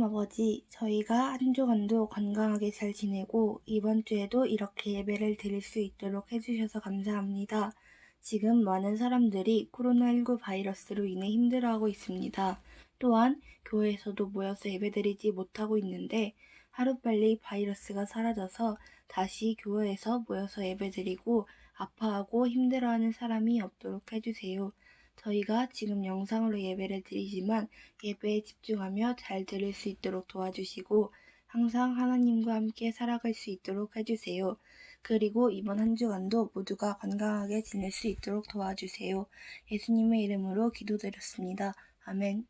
아버지, 저희가 한 주간도 건강하게 잘 지내고 이번 주에도 이렇게 예배를 드릴 수 있도록 해주셔서 감사합니다. 지금 많은 사람들이 코로나19 바이러스로 인해 힘들어하고 있습니다. 또한 교회에서도 모여서 예배드리지 못하고 있는데 하루빨리 바이러스가 사라져서 다시 교회에서 모여서 예배드리고 아파하고 힘들어하는 사람이 없도록 해주세요. 저희가 지금 영상으로 예배를 드리지만 예배에 집중하며 잘 들을 수 있도록 도와주시고 항상 하나님과 함께 살아갈 수 있도록 해주세요. 그리고 이번 한 주간도 모두가 건강하게 지낼 수 있도록 도와주세요. 예수님의 이름으로 기도드렸습니다. 아멘.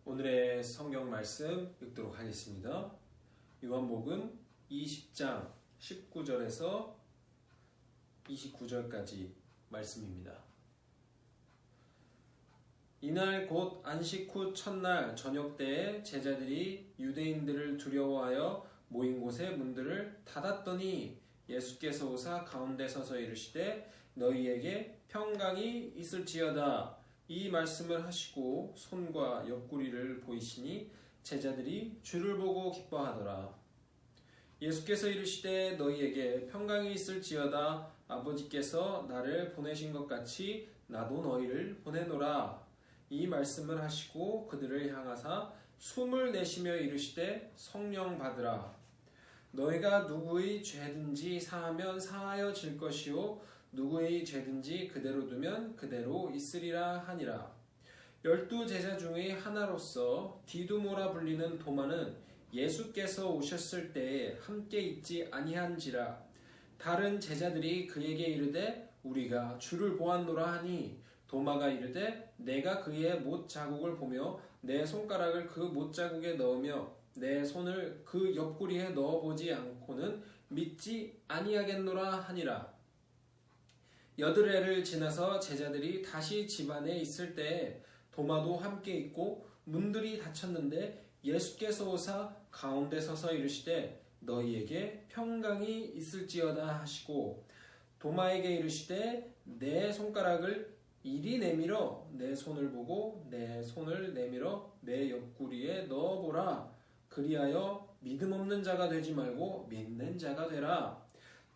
오늘의 성경 말씀 읽도록 하겠습니다. 요한복음 20장 19절에서 29절까지 말씀입니다. 이날 곧 안식 후 첫날 저녁 때에 제자들이 유대인들을 두려워하여 모인 곳의 문들을 닫았더니 예수께서 오사 가운데 서서 이르시되 너희에게 평강이 있을지어다. 이 말씀을 하시고 손과 옆구리를 보이시니 제자들이 주를 보고 기뻐하더라. 예수께서 이르시되 너희에게 평강이 있을지어다. 아버지께서 나를 보내신 것 같이 나도 너희를 보내노라. 이 말씀을 하시고 그들을 향하사 숨을 내쉬며 이르시되 성령 받으라. 너희가 누구의 죄든지 사하면 사하여질 것이요 누구의 죄든지 그대로 두면 그대로 있으리라 하니라. 12 제자 중의 하나로서 디두모라 불리는 도마는 예수께서 오셨을 때에 함께 있지 아니한지라. 다른 제자들이 그에게 이르되 우리가 주를 보았노라 하니 도마가 이르되 내가 그의 못 자국을 보며 내 손가락을 그 못 자국에 넣으며 내 손을 그 옆구리에 넣어보지 않고는 믿지 아니하겠노라 하니라. 8일을 지나서 제자들이 다시 집안에 있을 때에 도마도 함께 있고 문들이 닫혔는데 예수께서 오사 가운데 서서 이르시되 너희에게 평강이 있을지어다 하시고 도마에게 이르시되 내 손가락을 이리 내밀어 내 손을 보고 내 손을 내밀어 내 옆구리에 넣어보라. 그리하여 믿음 없는 자가 되지 말고 믿는 자가 되라.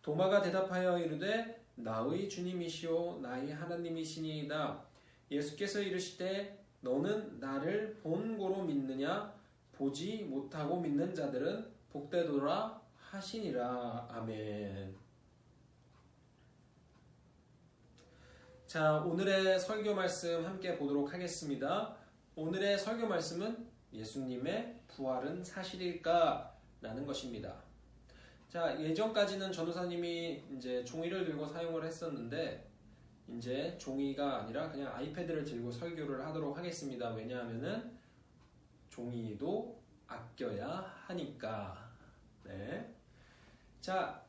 도마가 대답하여 이르되 나의 주님이시오 나의 하나님이시니이다. 예수께서 이르시되 너는 나를 본고로 믿느냐? 보지 못하고 믿는 자들은 복되도라 하시니라. 아멘. 자, 오늘의 설교 말씀 함께 보도록 하겠습니다. 오늘의 설교 말씀은 예수님의 부활은 사실일까? 라는 것입니다. 자, 예전까지는 전도사님이 이제 종이를 들고 사용을 했었는데 이제 종이가 아니라 그냥 아이패드를 들고 설교를 하도록 하겠습니다. 왜냐하면은 종이도 아껴야 하니까. 네. 자,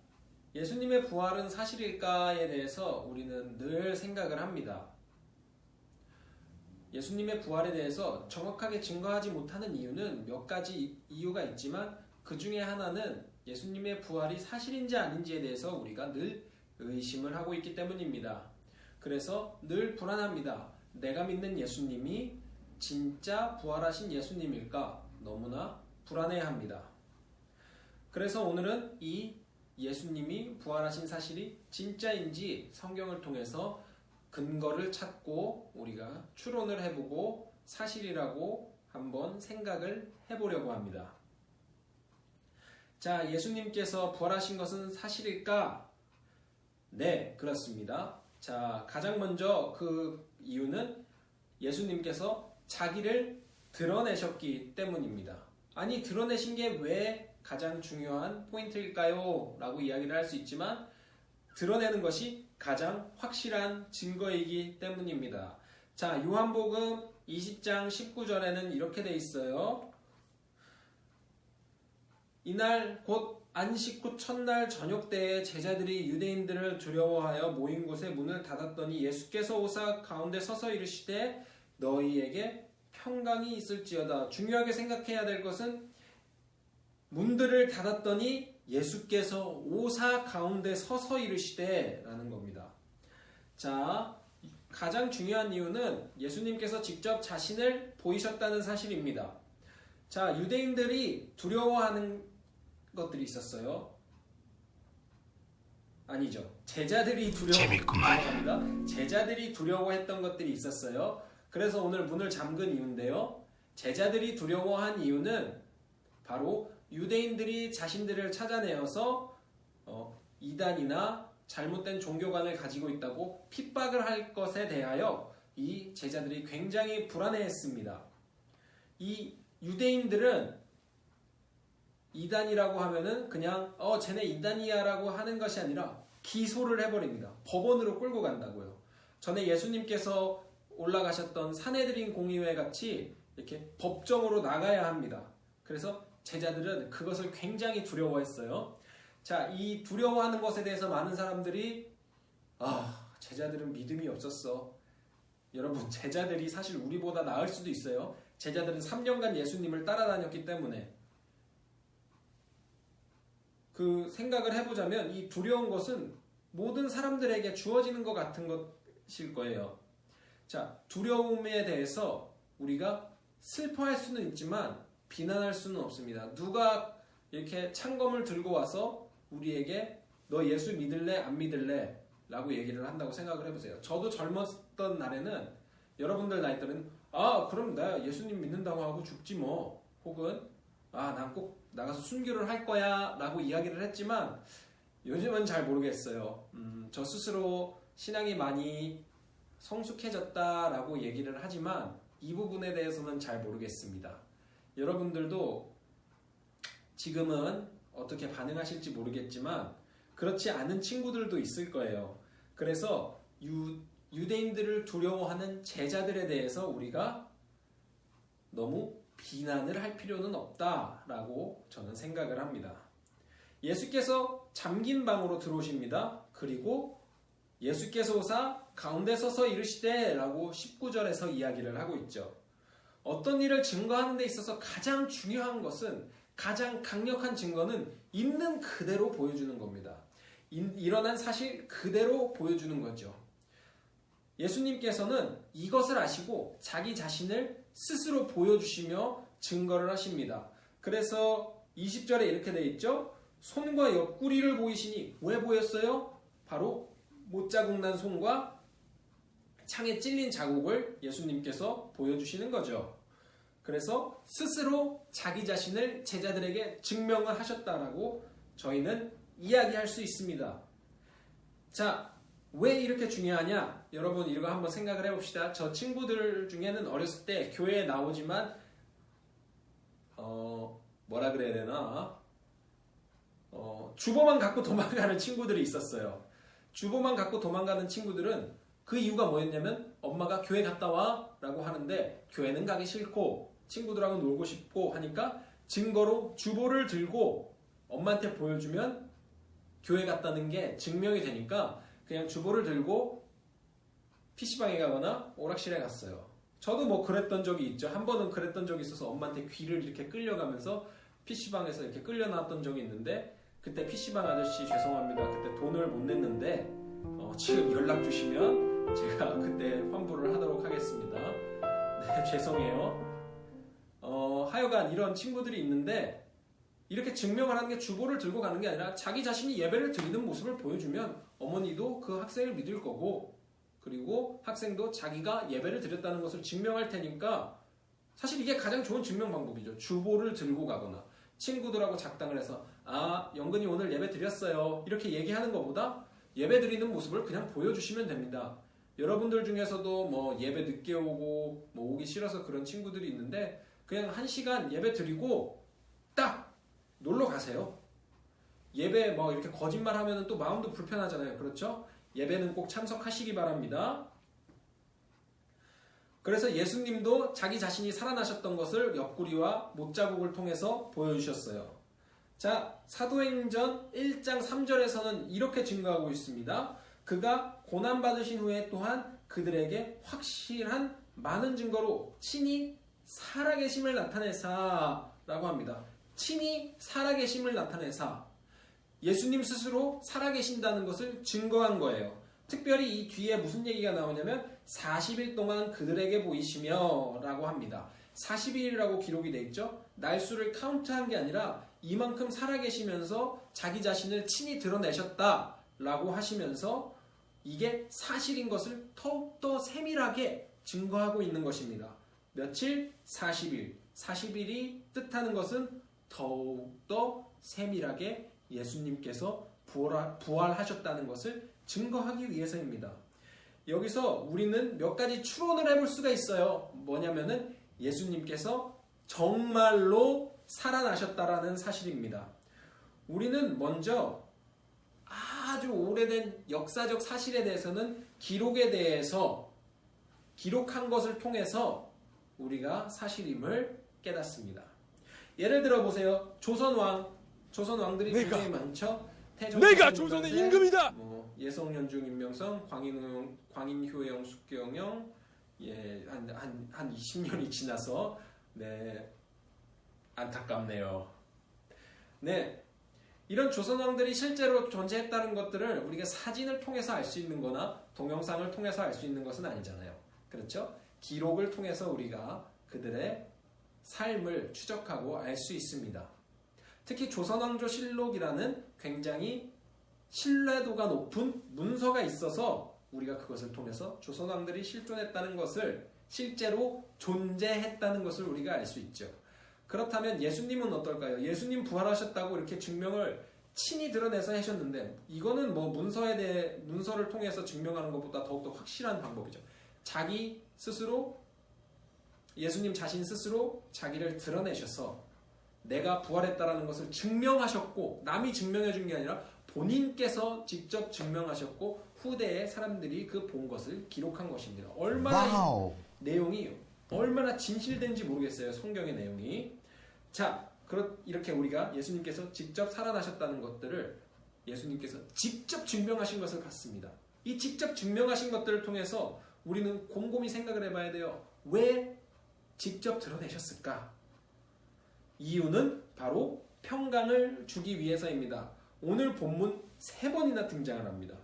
예수님의 부활은 사실일까에 대해서 우리는 늘 생각을 합니다. 예수님의 부활에 대해서 정확하게 증거하지 못하는 이유는 몇 가지 이유가 있지만 그 중에 하나는 예수님의 부활이 사실인지 아닌지에 대해서 우리가 늘 의심을 하고 있기 때문입니다. 그래서 늘 불안합니다. 내가 믿는 예수님이 진짜 부활하신 예수님일까? 너무나 불안해합니다. 그래서 오늘은 이 예수님이 부활하신 사실이 진짜인지 성경을 통해서 근거를 찾고 우리가 추론을 해보고 사실이라고 한번 생각을 해보려고 합니다. 자, 예수님께서 부활하신 것은 사실일까? 네, 그렇습니다. 자, 가장 먼저 그 이유는 예수님께서 자기를 드러내셨기 때문입니다. 아니, 드러내신 게 왜 가장 중요한 포인트일까요? 라고 이야기를 할 수 있지만 드러내는 것이 가장 확실한 증거이기 때문입니다. 자, 요한복음 20장 19절에는 이렇게 돼 있어요. 이날 곧 안식 후 첫날 저녁 때에 제자들이 유대인들을 두려워하여 모인 곳에 문을 닫았더니 예수께서 오사 가운데 서서 이르시되 너희에게 평강이 있을지어다. 중요하게 생각해야 될 것은 문들을 닫았더니 예수께서 오사 가운데 서서 이르시되 라는 겁니다. 자, 가장 중요한 이유는 예수님께서 직접 자신을 보이셨다는 사실입니다. 자, 유대인들이 두려워하는 것들이 있었어요. 아니죠. 제자들이 두려워합니다. 제자들이 두려워했던 것들이 있었어요. 그래서 오늘 문을 잠근 이유인데요. 제자들이 두려워한 이유는 바로 유대인들이 자신들을 찾아내어서 이단이나 잘못된 종교관을 가지고 있다고 핍박을 할 것에 대하여 이 제자들이 굉장히 불안해했습니다. 이 유대인들은 이단이라고 하면은 그냥 쟤네 이단이야라고 하는 것이 아니라 기소를 해버립니다. 법원으로 끌고 간다고요. 전에 예수님께서 올라가셨던 산헤드린 공의회 같이 이렇게 법정으로 나가야 합니다. 그래서 제자들은 그것을 굉장히 두려워했어요. 자, 이 두려워하는 것에 대해서 많은 사람들이 제자들은 믿음이 없었어. 여러분, 제자들이 사실 우리보다 나을 수도 있어요. 제자들은 3년간 예수님을 따라다녔기 때문에. 그 생각을 해보자면 이 두려운 것은 모든 사람들에게 주어지는 것 같은 것일 거예요. 자, 두려움에 대해서 우리가 슬퍼할 수는 있지만 비난할 수는 없습니다. 누가 이렇게 창검을 들고 와서 우리에게 너 예수 믿을래 안 믿을래 라고 얘기를 한다고 생각을 해보세요. 저도 젊었던 날에는 여러분들 나이 때는 그럼 나 예수님 믿는다고 하고 죽지 뭐, 혹은 난 꼭 나가서 순교를 할 거야 라고 이야기를 했지만 요즘은 잘 모르겠어요. 저 스스로 신앙이 많이 성숙해졌다라고 얘기를 하지만 이 부분에 대해서는 잘 모르겠습니다. 여러분들도 지금은 어떻게 반응하실지 모르겠지만 그렇지 않은 친구들도 있을 거예요. 그래서 유대인들을 두려워하는 제자들에 대해서 우리가 너무 비난을 할 필요는 없다라고 저는 생각을 합니다. 예수께서 잠긴 방으로 들어오십니다. 그리고 예수께서 오사 가운데 서서 이르시되 라고 19절에서 이야기를 하고 있죠. 어떤 일을 증거하는 데 있어서 가장 중요한 것은, 가장 강력한 증거는 있는 그대로 보여주는 겁니다. 일어난 사실 그대로 보여주는 거죠. 예수님께서는 이것을 아시고 자기 자신을 스스로 보여주시며 증거를 하십니다. 그래서 20절에 이렇게 되어 있죠. 손과 옆구리를 보이시니 왜 보였어요? 바로 못자국 난 손과 창에 찔린 자국을 예수님께서 보여주시는 거죠. 그래서 스스로 자기 자신을 제자들에게 증명을 하셨다라고 저희는 이야기할 수 있습니다. 자, 왜 이렇게 중요하냐? 여러분 이거 한번 생각을 해봅시다. 저 친구들 중에는 어렸을 때 교회에 나오지만 뭐라 그래야 되나? 주보만 갖고 도망가는 친구들이 있었어요. 주보만 갖고 도망가는 친구들은 그 이유가 뭐였냐면 엄마가 교회 갔다 와 라고 하는데 교회는 가기 싫고 친구들하고 놀고 싶고 하니까 증거로 주보를 들고 엄마한테 보여주면 교회 갔다는 게 증명이 되니까 그냥 주보를 들고 PC방에 가거나 오락실에 갔어요. 저도 뭐 그랬던 적이 있죠. 한 번은 그랬던 적이 있어서 엄마한테 귀를 이렇게 끌려가면서 PC방에서 이렇게 끌려 나왔던 적이 있는데 그때 PC방 아저씨 죄송합니다. 그때 돈을 못 냈는데 지금 연락 주시면 제가 그때 환불을 하도록 하겠습니다. 네, 죄송해요. 하여간 이런 친구들이 있는데 이렇게 증명을 하는 게 주보를 들고 가는 게 아니라 자기 자신이 예배를 드리는 모습을 보여주면 어머니도 그 학생을 믿을 거고 그리고 학생도 자기가 예배를 드렸다는 것을 증명할 테니까 사실 이게 가장 좋은 증명 방법이죠. 주보를 들고 가거나 친구들하고 작당을 해서 영근이 오늘 예배 드렸어요 이렇게 얘기하는 것보다 예배 드리는 모습을 그냥 보여주시면 됩니다. 여러분들 중에서도 뭐 예배 늦게 오고 뭐 오기 싫어서 그런 친구들이 있는데 그냥 1시간 예배 드리고 딱 놀러 가세요. 예배 뭐 이렇게 거짓말 하면 또 마음도 불편하잖아요. 그렇죠? 예배는 꼭 참석하시기 바랍니다. 그래서 예수님도 자기 자신이 살아나셨던 것을 옆구리와 못자국을 통해서 보여주셨어요. 자, 사도행전 1장 3절에서는 이렇게 증거하고 있습니다. 그가 고난받으신 후에 또한 그들에게 확실한 많은 증거로 친히 살아계심을 나타내사 라고 합니다. 친히 살아계심을 나타내사. 예수님 스스로 살아계신다는 것을 증거한 거예요. 특별히 이 뒤에 무슨 얘기가 나오냐면 40일 동안 그들에게 보이시며 라고 합니다. 40일이라고 기록이 돼 있죠. 날수를 카운트한 게 아니라 이만큼 살아계시면서 자기 자신을 친히 드러내셨다라고 하시면서 이게 사실인 것을 더욱더 세밀하게 증거하고 있는 것입니다. 며칠? 40일. 40일이 뜻하는 것은 더욱더 세밀하게 예수님께서 부활하셨다는 것을 증거하기 위해서입니다. 여기서 우리는 몇 가지 추론을 해볼 수가 있어요. 뭐냐면은 예수님께서 정말로 살아나셨다라는 사실입니다. 우리는 먼저 아주 오래된 역사적 사실에 대해서는 기록에 대해서 기록한 것을 통해서 우리가 사실임을 깨닫습니다. 예를 들어 보세요. 조선 왕들이 굉장히 많죠. 내가 조선의 임금이다. 예성연중 임명성, 광인효영, 숙경영, 한 20년이 지나서 안타깝네요. 이런 조선 왕들이 실제로 존재했다는 것들을 우리가 사진을 통해서 알 수 있는 거나 동영상을 통해서 알 수 있는 것은 아니잖아요. 그렇죠? 기록을 통해서 우리가 그들의 삶을 추적하고 알 수 있습니다. 특히 조선왕조실록이라는 굉장히 신뢰도가 높은 문서가 있어서 우리가 그것을 통해서 조선왕들이 실존했다는 것을 실제로 존재했다는 것을 우리가 알 수 있죠. 그렇다면 예수님은 어떨까요? 예수님 부활하셨다고 이렇게 증명을 친히 드러내서 하셨는데 이거는 뭐 문서를 통해서 증명하는 것보다 더욱더 확실한 방법이죠. 자기 스스로 예수님 자신 스스로 자기를 드러내셔서 내가 부활했다라는 것을 증명하셨고 남이 증명해 준 게 아니라 본인께서 직접 증명하셨고 후대에 사람들이 그 본 것을 기록한 것입니다. 얼마나 내용이 얼마나 진실된지 모르겠어요. 성경의 내용이. 자, 이렇게 우리가 예수님께서 직접 살아나셨다는 것들을 예수님께서 직접 증명하신 것을 봤습니다. 이 직접 증명하신 것들을 통해서 우리는 곰곰이 생각을 해봐야 돼요. 왜 직접 드러내셨을까? 이유는 바로 평강을 주기 위해서입니다. 오늘 본문 3번이나 등장을 합니다.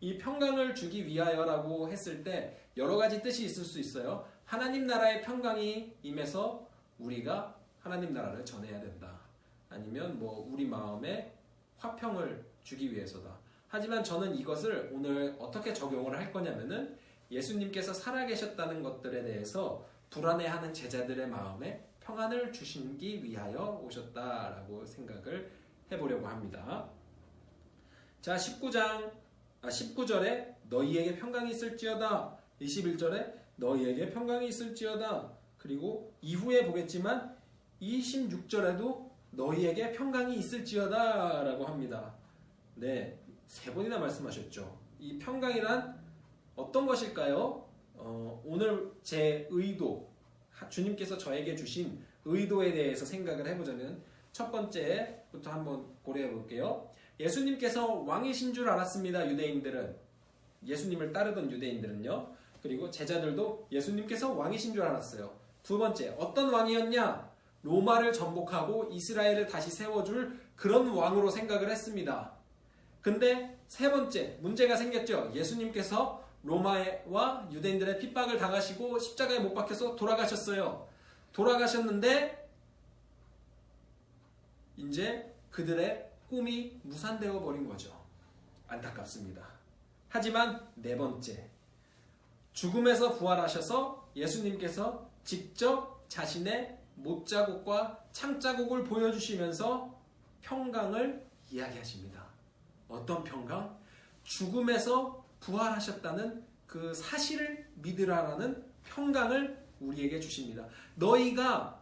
이 평강을 주기 위하여라고 했을 때 여러 가지 뜻이 있을 수 있어요. 하나님 나라의 평강이 임해서 우리가 하나님 나라를 전해야 된다. 아니면 우리 마음에 화평을 주기 위해서다. 하지만 저는 이것을 오늘 어떻게 적용을 할 거냐면은 예수님께서 살아계셨다는 것들에 대해서 불안해하는 제자들의 마음에 평안을 주시기 위하여 오셨다라고 생각을 해보려고 합니다. 자, 19절에 너희에게 평강이 있을지어다. 21절에 너희에게 평강이 있을지어다. 그리고 이후에 보겠지만 26절에도 너희에게 평강이 있을지어다 라고 합니다. 3번이나 말씀하셨죠. 이 평강이란 어떤 것일까요? 오늘 제 의도, 주님께서 저에게 주신 의도에 대해서 생각을 해보자면 첫 번째부터 한번 고려해 볼게요. 예수님께서 왕이신 줄 알았습니다. 유대인들은. 예수님을 따르던 유대인들은요. 그리고 제자들도 예수님께서 왕이신 줄 알았어요. 두 번째, 어떤 왕이었냐? 로마를 전복하고 이스라엘을 다시 세워줄 그런 왕으로 생각을 했습니다. 근데 세 번째, 문제가 생겼죠. 예수님께서 로마와 유대인들의 핍박을 당하시고 십자가에 못 박혀서 돌아가셨어요. 돌아가셨는데 이제 그들의 꿈이 무산되어 버린 거죠. 안타깝습니다. 하지만 4번째, 죽음에서 부활하셔서 예수님께서 직접 자신의 못자국과 창자국을 보여주시면서 평강을 이야기하십니다. 어떤 평강? 죽음에서 부활하셨다는 그 사실을 믿으라라는 평강을 우리에게 주십니다. 너희가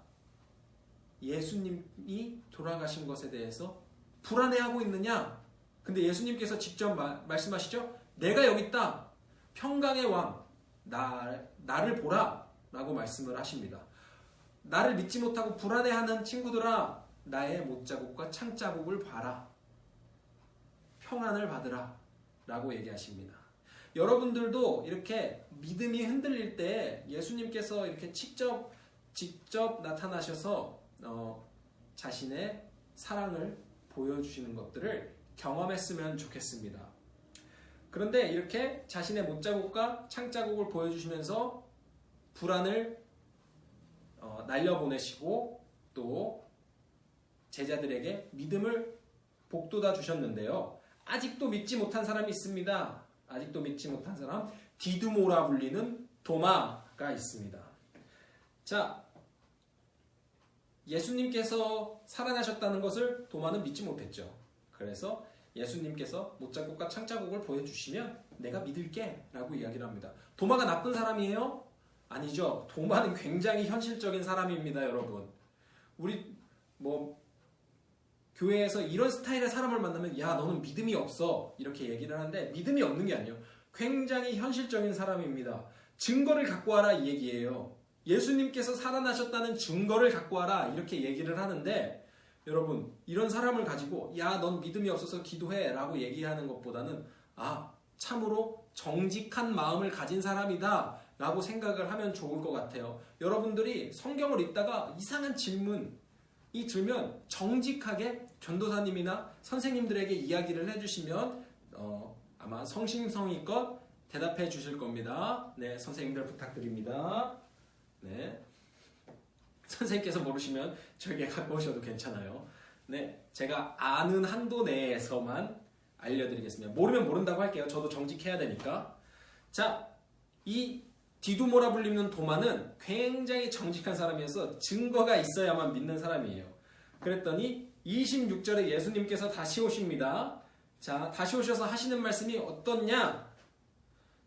예수님이 돌아가신 것에 대해서 불안해하고 있느냐? 근데 예수님께서 직접 말씀하시죠. 내가 여기 있다. 평강의 왕, 나를 보라 라고 말씀을 하십니다. 나를 믿지 못하고 불안해하는 친구들아, 나의 못자국과 창자국을 봐라. 평안을 받으라 라고 얘기하십니다. 여러분들도 이렇게 믿음이 흔들릴 때 예수님께서 이렇게 직접 나타나셔서 자신의 사랑을 보여주시는 것들을 경험했으면 좋겠습니다. 그런데 이렇게 자신의 못자국과 창자국을 보여주시면서 불안을 날려보내시고 또 제자들에게 믿음을 복돋아 주셨는데요. 아직도 믿지 못한 사람이 있습니다. 아직도 믿지 못한 사람, 디두모라 불리는 도마가 있습니다. 자, 예수님께서 살아나셨다는 것을 도마는 믿지 못했죠. 그래서 예수님께서 못자국과 창자국을 보여주시면 내가 믿을게 라고 이야기를 합니다. 도마가 나쁜 사람이에요? 아니죠. 도마는 굉장히 현실적인 사람입니다, 여러분. 우리 교회에서 이런 스타일의 사람을 만나면 야, 너는 믿음이 없어 이렇게 얘기를 하는데 믿음이 없는 게 아니에요. 굉장히 현실적인 사람입니다. 증거를 갖고 와라 이 얘기예요. 예수님께서 살아나셨다는 증거를 갖고 와라 이렇게 얘기를 하는데 여러분, 이런 사람을 가지고 야, 넌 믿음이 없어서 기도해 라고 얘기하는 것보다는 참으로 정직한 마음을 가진 사람이다 라고 생각을 하면 좋을 것 같아요. 여러분들이 성경을 읽다가 이상한 질문이 들면 정직하게 전도사님이나 선생님들에게 이야기를 해주시면 아마 성심성의껏 대답해 주실 겁니다. 네, 선생님들 부탁드립니다. 네, 선생님께서 모르시면 저에게 갖고 오셔도 괜찮아요. 네, 제가 아는 한도 내에서만 알려드리겠습니다. 모르면 모른다고 할게요. 저도 정직해야 되니까. 자, 이 디두모라 불리는 도마는 굉장히 정직한 사람이어서 증거가 있어야만 믿는 사람이에요. 그랬더니 26절에 예수님께서 다시 오십니다. 자, 다시 오셔서 하시는 말씀이 어떻냐?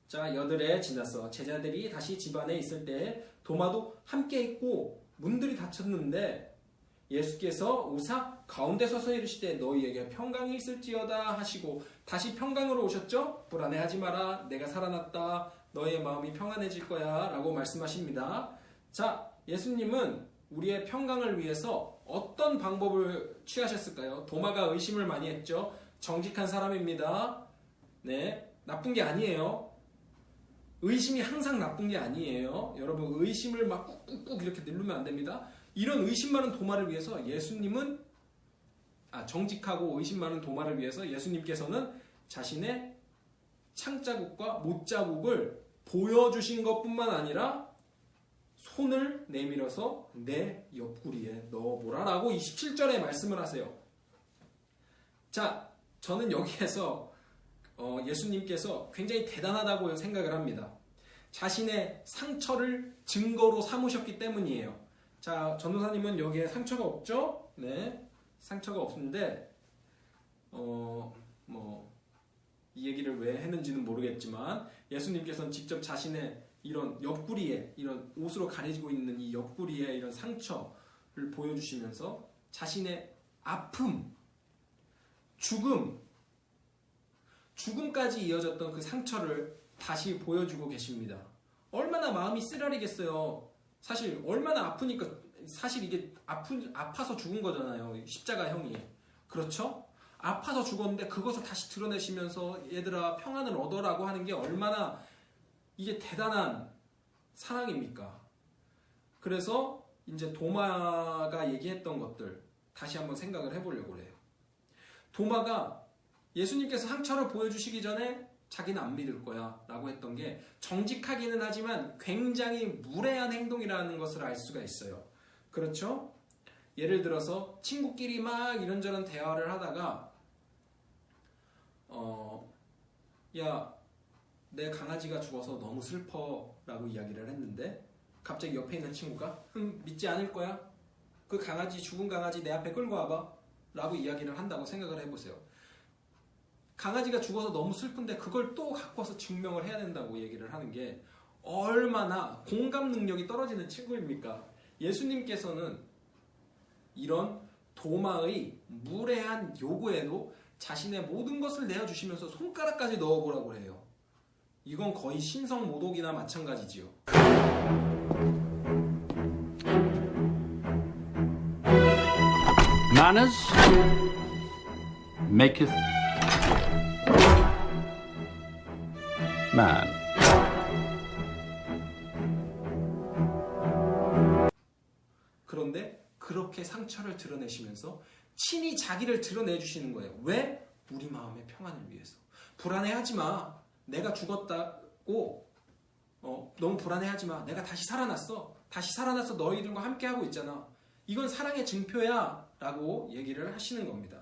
자, 여드레 지나서 제자들이 다시 집안에 있을 때 도마도 함께 있고 문들이 닫혔는데 예수께서 오사 가운데 서서 이르시되 너희에게 평강이 있을지어다 하시고 다시 평강으로 오셨죠? 불안해하지 마라. 내가 살아났다. 너의 마음이 평안해질 거야 라고 말씀하십니다. 자, 예수님은 우리의 평강을 위해서 어떤 방법을 취하셨을까요? 도마가 의심을 많이 했죠. 정직한 사람입니다. 네, 나쁜 게 아니에요. 의심이 항상 나쁜 게 아니에요. 여러분, 의심을 막 꾹꾹꾹 이렇게 누르면 안 됩니다. 이런 의심 많은 도마를 위해서 예수님은 정직하고 의심 많은 도마를 위해서 예수님께서는 자신의 창자국과 못자국을 보여주신 것뿐만 아니라 손을 내밀어서 내 옆구리에 넣어보라라고 27절에 말씀을 하세요. 자, 저는 여기에서 예수님께서 굉장히 대단하다고 생각을 합니다. 자신의 상처를 증거로 삼으셨기 때문이에요. 자, 전도사님은 여기에 상처가 없죠? 네, 상처가 없는데 이 얘기를 왜 했는지는 모르겠지만 예수님께서는 직접 자신의 이런 옆구리에, 이런 옷으로 가려지고 있는 이 옆구리에 이런 상처를 보여주시면서 자신의 아픔, 죽음까지 이어졌던 그 상처를 다시 보여주고 계십니다. 얼마나 마음이 쓰라리겠어요. 사실 얼마나 아프니까, 사실 이게 아파서 죽은 거잖아요. 십자가형이. 그렇죠? 아파서 죽었는데 그것을 다시 드러내시면서 얘들아 평안을 얻어라고 하는 게 얼마나 이게 대단한 사랑입니까? 그래서 이제 도마가 얘기했던 것들 다시 한번 생각을 해보려고 해요. 도마가 예수님께서 상처를 보여주시기 전에 자기는 안 믿을 거야 라고 했던 게 정직하기는 하지만 굉장히 무례한 행동이라는 것을 알 수가 있어요. 그렇죠? 예를 들어서 친구끼리 막 이런저런 대화를 하다가 야, 내 강아지가 죽어서 너무 슬퍼 라고 이야기를 했는데 갑자기 옆에 있는 친구가 믿지 않을 거야? 그 강아지, 죽은 강아지 내 앞에 끌고 와봐 라고 이야기를 한다고 생각을 해보세요. 강아지가 죽어서 너무 슬픈데 그걸 또 갖고 와서 증명을 해야 된다고 얘기를 하는 게 얼마나 공감 능력이 떨어지는 친구입니까? 예수님께서는 이런 도마의 무례한 요구에도 자신의 모든 것을 내어주시면서 손가락까지 넣어보라고 해요. 이건 거의 신성모독이나 마찬가지지요. Manners maketh man. 그런데 그렇게 상처를 드러내시면서 친히 자기를 드러내주시는 거예요. 왜? 우리 마음의 평안을 위해서. 불안해하지 마. 내가 죽었다고 너무 불안해하지 마. 내가 다시 살아났어. 다시 살아나서 너희들과 함께하고 있잖아. 이건 사랑의 증표야 라고 얘기를 하시는 겁니다.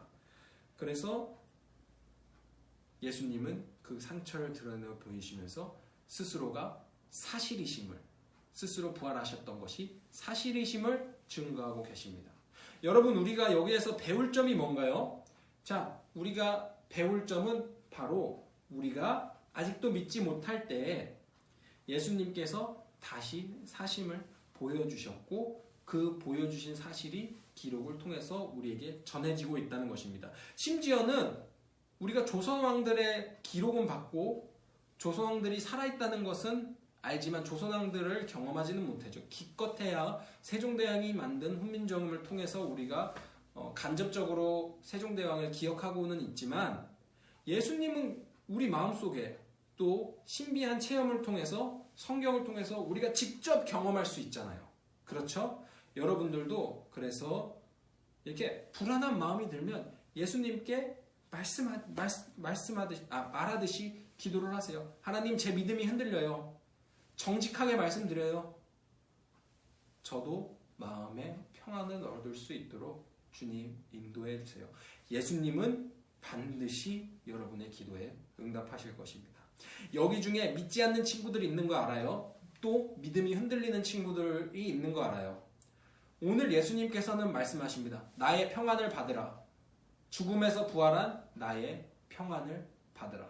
그래서 예수님은 그 상처를 드러내 보이시면서 스스로가 사실이심을, 스스로 부활하셨던 것이 사실이심을 증거하고 계십니다. 여러분, 우리가 여기에서 배울 점이 뭔가요? 자, 우리가 배울 점은 바로 우리가 아직도 믿지 못할 때 예수님께서 다시 사심을 보여주셨고 그 보여주신 사실이 기록을 통해서 우리에게 전해지고 있다는 것입니다. 심지어는 우리가 조선왕들의 기록은 받고 조선왕들이 살아있다는 것은 알지만 조선왕들을 경험하지는 못하죠. 기껏해야 세종대왕이 만든 훈민정음을 통해서 우리가 간접적으로 세종대왕을 기억하고는 있지만 예수님은 우리 마음속에 또 신비한 체험을 통해서 성경을 통해서 우리가 직접 경험할 수 있잖아요. 그렇죠? 여러분들도 그래서 이렇게 불안한 마음이 들면 예수님께 말하듯이 기도를 하세요. 하나님, 제 믿음이 흔들려요. 정직하게 말씀드려요. 저도 마음의 평안을 얻을 수 있도록 주님 인도해 주세요. 예수님은 반드시 여러분의 기도에 응답하실 것입니다. 여기 중에 믿지 않는 친구들이 있는 거 알아요? 또 믿음이 흔들리는 친구들이 있는 거 알아요? 오늘 예수님께서는 말씀하십니다. 나의 평안을 받으라. 죽음에서 부활한 나의 평안을 받으라.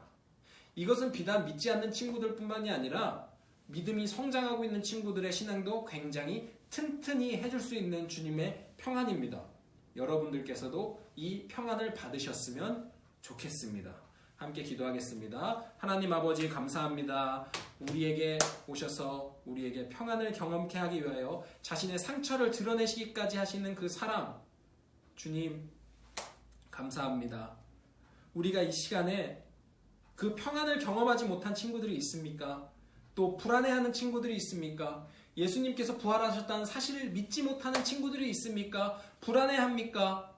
이것은 비단 믿지 않는 친구들 뿐만이 아니라 믿음이 성장하고 있는 친구들의 신앙도 굉장히 튼튼히 해줄 수 있는 주님의 평안입니다. 여러분들께서도 이 평안을 받으셨으면 좋겠습니다. 함께 기도하겠습니다. 하나님 아버지, 감사합니다. 우리에게 오셔서 우리에게 평안을 경험케 하기 위하여 자신의 상처를 드러내시기까지 하시는 그 사랑, 주님 감사합니다. 우리가 이 시간에 그 평안을 경험하지 못한 친구들이 있습니까? 또 불안해하는 친구들이 있습니까? 예수님께서 부활하셨다는 사실을 믿지 못하는 친구들이 있습니까? 불안해합니까?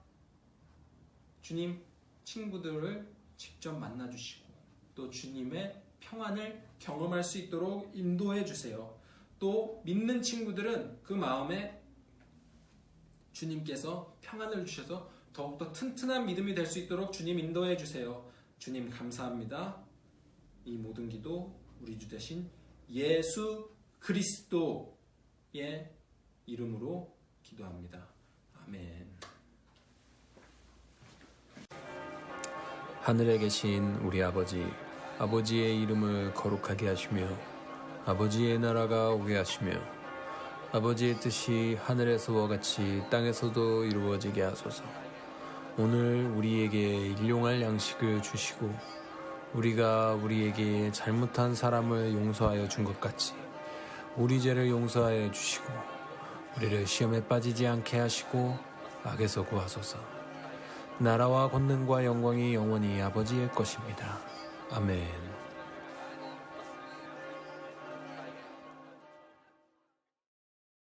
주님, 친구들을 직접 만나주시고 또 주님의 평안을 경험할 수 있도록 인도해 주세요. 또 믿는 친구들은 그 마음에 주님께서 평안을 주셔서 더욱더 튼튼한 믿음이 될 수 있도록 주님 인도해 주세요. 주님 감사합니다. 이 모든 기도 우리 주 되신 예수 그리스도의 이름으로 기도합니다. 아멘. 하늘에 계신 우리 아버지, 아버지의 이름을 거룩하게 하시며 아버지의 나라가 오게 하시며 아버지의 뜻이 하늘에서와 같이 땅에서도 이루어지게 하소서. 오늘 우리에게 일용할 양식을 주시고 우리가 우리에게 잘못한 사람을 용서하여 준 것 같이 우리 죄를 용서하여 주시고 우리를 시험에 빠지지 않게 하시고 악에서 구하소서. 나라와 권능과 영광이 영원히 아버지의 것입니다. 아멘.